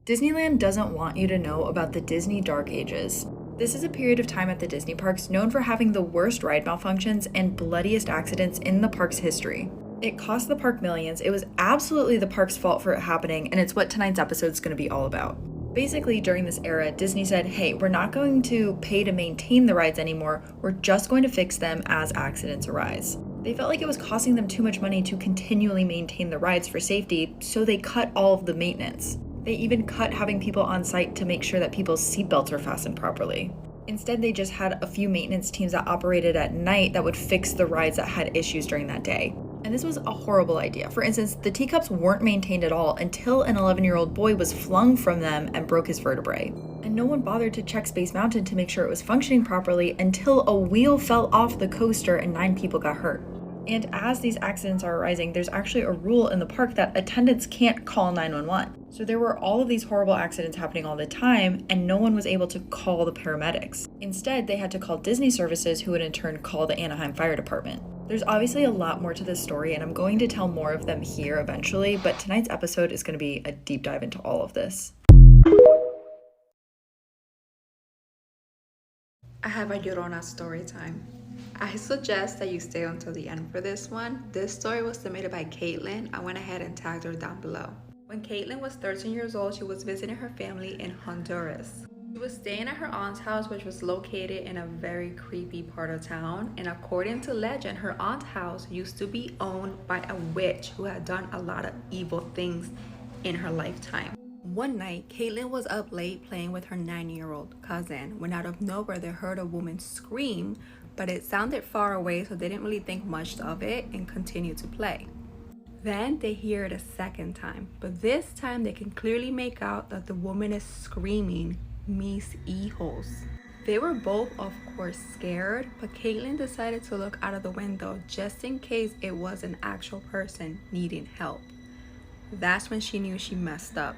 Disneyland doesn't want you to know about the Disney Dark Ages. This is a period of time at the Disney parks known for having the worst ride malfunctions and bloodiest accidents in the park's history. It cost the park millions, it was absolutely the park's fault for it happening, and it's what tonight's episode is going to be all about. Basically, during this era, Disney said, hey, we're not going to pay to maintain the rides anymore, we're just going to fix them as accidents arise. They felt like it was costing them too much money to continually maintain the rides for safety, so they cut all of the maintenance. They even cut having people on site to make sure that people's seatbelts were fastened properly. Instead, they just had a few maintenance teams that operated at night that would fix the rides that had issues during that day. And this was a horrible idea. For instance, the teacups weren't maintained at all until an 11-year-old boy was flung from them and broke his vertebrae. And no one bothered to check Space Mountain to make sure it was functioning properly until a wheel fell off the coaster and 9 people got hurt. And as these accidents are arising, there's actually a rule in the park that attendants can't call 911. So there were all of these horrible accidents happening all the time, and no one was able to call the paramedics. Instead, they had to call Disney Services, who would in turn call the Anaheim Fire Department. There's obviously a lot more to this story, and I'm going to tell more of them here eventually, but tonight's episode is going to be a deep dive into all of this. I have a Llorona story time. I suggest that you stay until the end for this one. This story was submitted by Caitlin. I went ahead and tagged her down below. When Caitlin was 13 years old, she was visiting her family in Honduras. She was staying at her aunt's house, which was located in a very creepy part of town. And according to legend, her aunt's house used to be owned by a witch who had done a lot of evil things in her lifetime. One night, Caitlin was up late playing with her 9-year-old cousin when out of nowhere they heard a woman scream, but it sounded far away, so they didn't really think much of it and continued to play. Then they hear it a second time, but this time they can clearly make out that the woman is screaming, "Mis hijos." They were both, of course, scared, but Caitlin decided to look out of the window just in case it was an actual person needing help. That's when she knew she messed up.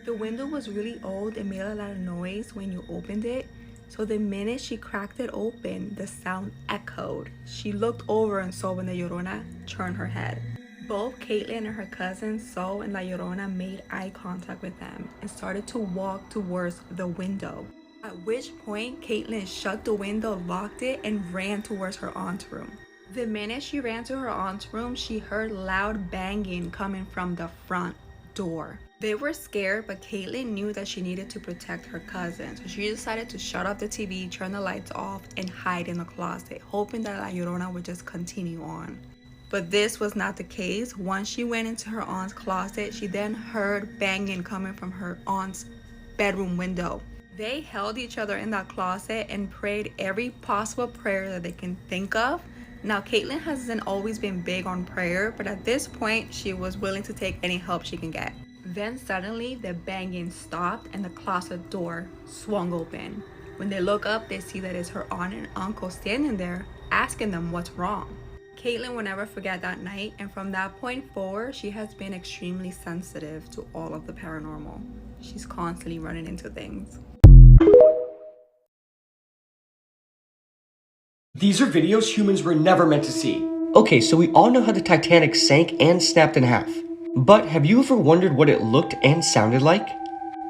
The window was really old and made a lot of noise when you opened it, so the minute she cracked it open, the sound echoed. She looked over and saw when the Llorona turned her head. Both Caitlin and her cousin saw when La Llorona made eye contact with them and started to walk towards the window. At which point, Caitlin shut the window, locked it, and ran towards her aunt's room. The minute she ran to her aunt's room, she heard loud banging coming from the front door. They were scared, but Caitlin knew that she needed to protect her cousin, so she decided to shut off the TV, turn the lights off, and hide in the closet, hoping that La Llorona would just continue on. But this was not the case. Once she went into her aunt's closet, she then heard banging coming from her aunt's bedroom window. They held each other in that closet and prayed every possible prayer that they can think of. Now, Caitlin hasn't always been big on prayer, but at this point, she was willing to take any help she can get. Then suddenly, the banging stopped and the closet door swung open. When they look up, they see that it's her aunt and uncle standing there, asking them what's wrong. Caitlin will never forget that night, and from that point forward, she has been extremely sensitive to all of the paranormal. She's constantly running into things. These are videos humans were never meant to see. Okay, so we all know how the Titanic sank and snapped in half. But have you ever wondered what it looked and sounded like?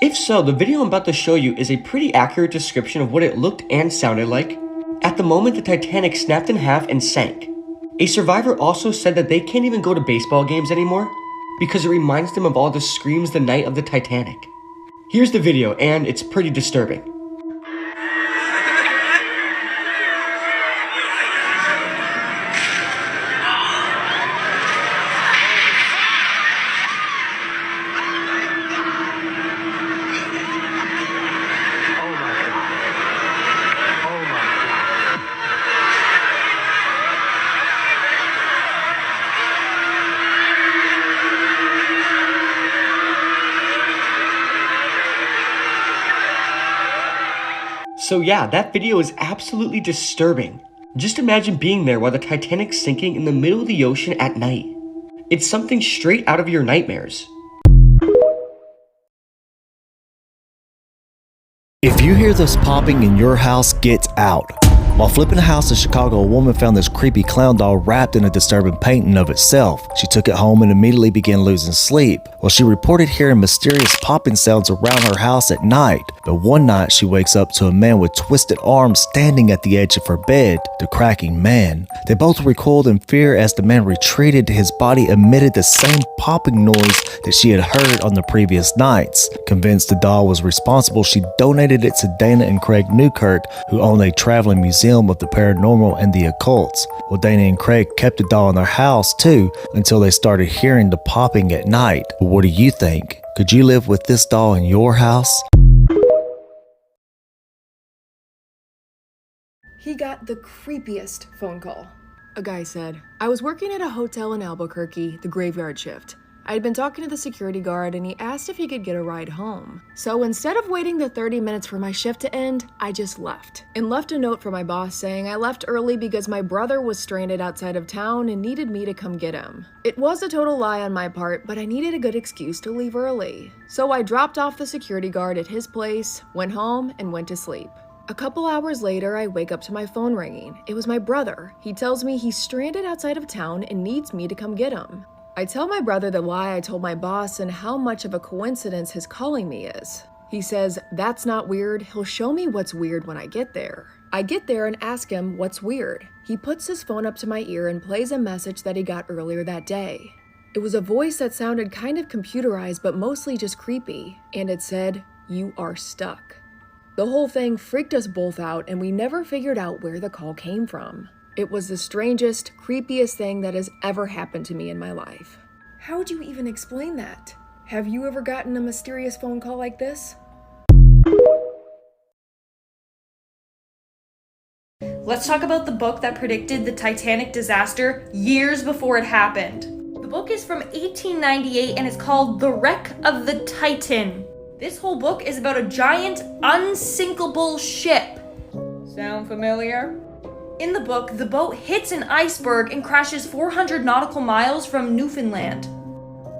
If so, the video I'm about to show you is a pretty accurate description of what it looked and sounded like. At the moment the Titanic snapped in half and sank. A survivor also said that they can't even go to baseball games anymore because it reminds them of all the screams the night of the Titanic. Here's the video, and it's pretty disturbing. So yeah, that video is absolutely disturbing. Just imagine being there while the Titanic's sinking in the middle of the ocean at night. It's something straight out of your nightmares. If you hear this popping in your house, get out. While flipping a house in Chicago, a woman found this creepy clown doll wrapped in a disturbing painting of itself. She took it home and immediately began losing sleep. Well, she reported hearing mysterious popping sounds around her house at night. But one night, she wakes up to a man with twisted arms standing at the edge of her bed, the cracking man. They both recoiled in fear as the man retreated. His body emitted the same popping noise that she had heard on the previous nights. Convinced the doll was responsible, she donated it to Dana and Craig Newkirk, who own a traveling museum of the paranormal and the occult. Well, Dana and Craig kept the doll in their house too until they started hearing the popping at night. But what do you think? Could you live with this doll in your house? He got the creepiest phone call. A guy said, "I was working at a hotel in Albuquerque, the graveyard shift. I had been talking to the security guard and he asked if he could get a ride home. So instead of waiting the 30 minutes for my shift to end, I just left. And left a note for my boss saying I left early because my brother was stranded outside of town and needed me to come get him. It was a total lie on my part, but I needed a good excuse to leave early. So I dropped off the security guard at his place, went home, and went to sleep. A couple hours later, I wake up to my phone ringing. It was my brother. He tells me he's stranded outside of town and needs me to come get him. I tell my brother the lie I told my boss and how much of a coincidence his calling me is. He says, "That's not weird. He'll show me what's weird when I get there." I get there and ask him what's weird. He puts his phone up to my ear and plays a message that he got earlier that day. It was a voice that sounded kind of computerized but mostly just creepy, and it said, "You are stuck." The whole thing freaked us both out and we never figured out where the call came from. It was the strangest, creepiest thing that has ever happened to me in my life. How would you even explain that? Have you ever gotten a mysterious phone call like this? Let's talk about the book that predicted the Titanic disaster years before it happened. The book is from 1898 and it's called The Wreck of the Titan. This whole book is about a giant, unsinkable ship. Sound familiar? In the book, the boat hits an iceberg and crashes 400 nautical miles from Newfoundland.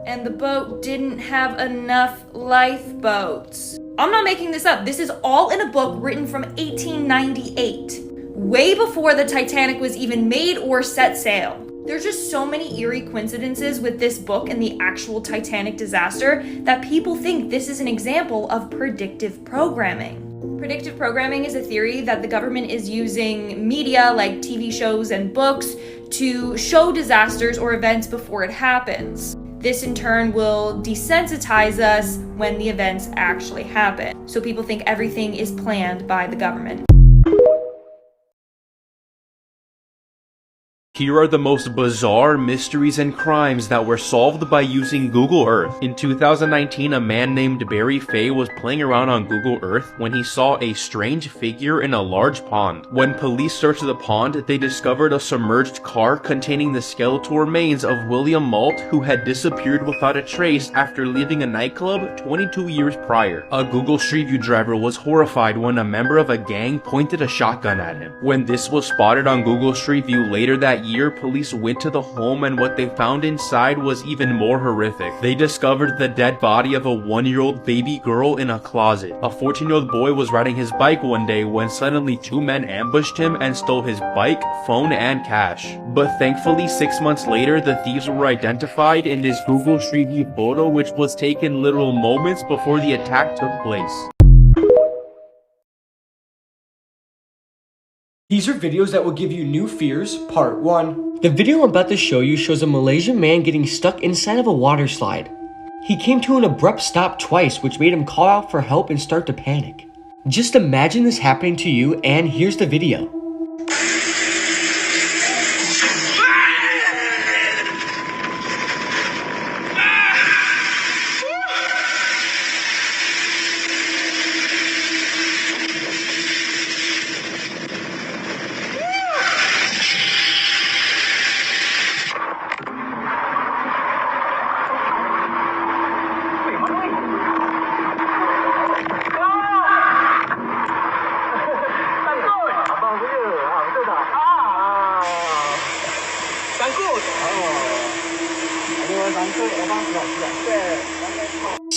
And the boat didn't have enough lifeboats. I'm not making this up. This is all in a book written from 1898, way before the Titanic was even made or set sail. There's just so many eerie coincidences with this book and the actual Titanic disaster that people think this is an example of predictive programming. Predictive programming is a theory that the government is using media like TV shows and books to show disasters or events before it happens. This in turn will desensitize us when the events actually happen. So people think everything is planned by the government. Here are the most bizarre mysteries and crimes that were solved by using Google Earth. In 2019, a man named Barry Fay was playing around on Google Earth when he saw a strange figure in a large pond. When police searched the pond, they discovered a submerged car containing the skeletal remains of William Malt, who had disappeared without a trace after leaving a nightclub 22 years prior. A Google Street View driver was horrified when a member of a gang pointed a shotgun at him. When this was spotted on Google Street View later that year, police went to the home and what they found inside was even more horrific. They discovered the dead body of a 1-year-old baby girl in a closet. A 14-year-old boy was riding his bike one day when suddenly 2 men ambushed him and stole his bike, phone, and cash. But thankfully, 6 months later, the thieves were identified in this Google Street View photo, which was taken literal moments before the attack took place. These are videos that will give you new fears, part 1. The video I'm about to show you shows a Malaysian man getting stuck inside of a water slide. He came to an abrupt stop twice, which made him call out for help and start to panic. Just imagine this happening to you, and here's the video.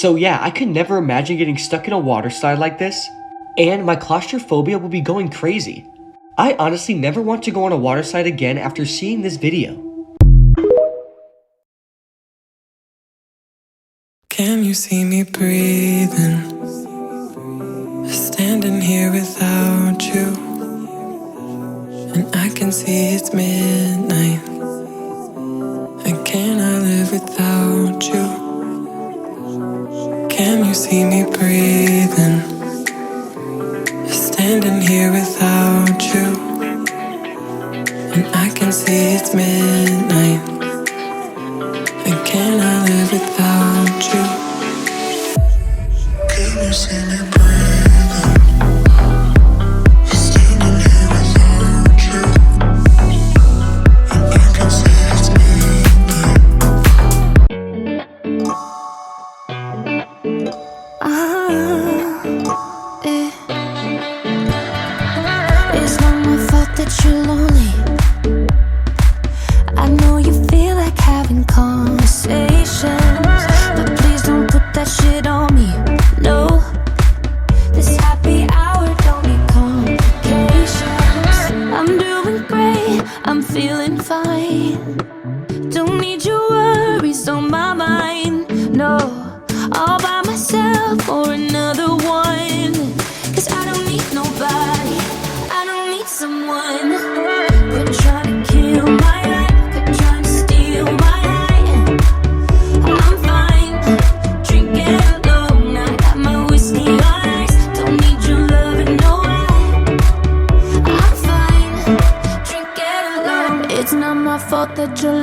So yeah, I could never imagine getting stuck in a water slide like this, and my claustrophobia would be going crazy. I honestly never want to go on a water slide again after seeing this video. Can you see me breathing? Standing here without you, and I can see it's midnight. And can I live without you? Can you see me breathing? Standing here without you, and I can see it's midnight. And can I live without you? Can you see me breathing? Standing here without you, and I can see it's midnight. It's not my fault that you're lonely. I know you feel like having conversations, but please don't put that shit on me. No, this happy hour don't need complications. I'm doing great, I'm feeling fine. Don't need your worries on my mind. No, all by myself or another one. 'Cause I don't need nobody, I don't need someone. Quit trying to kill my life, quit trying to steal my eye. I'm fine, drinking alone. I got my whiskey on ice. Don't need your loving, no I'm fine, drinking alone. It's not my fault that you're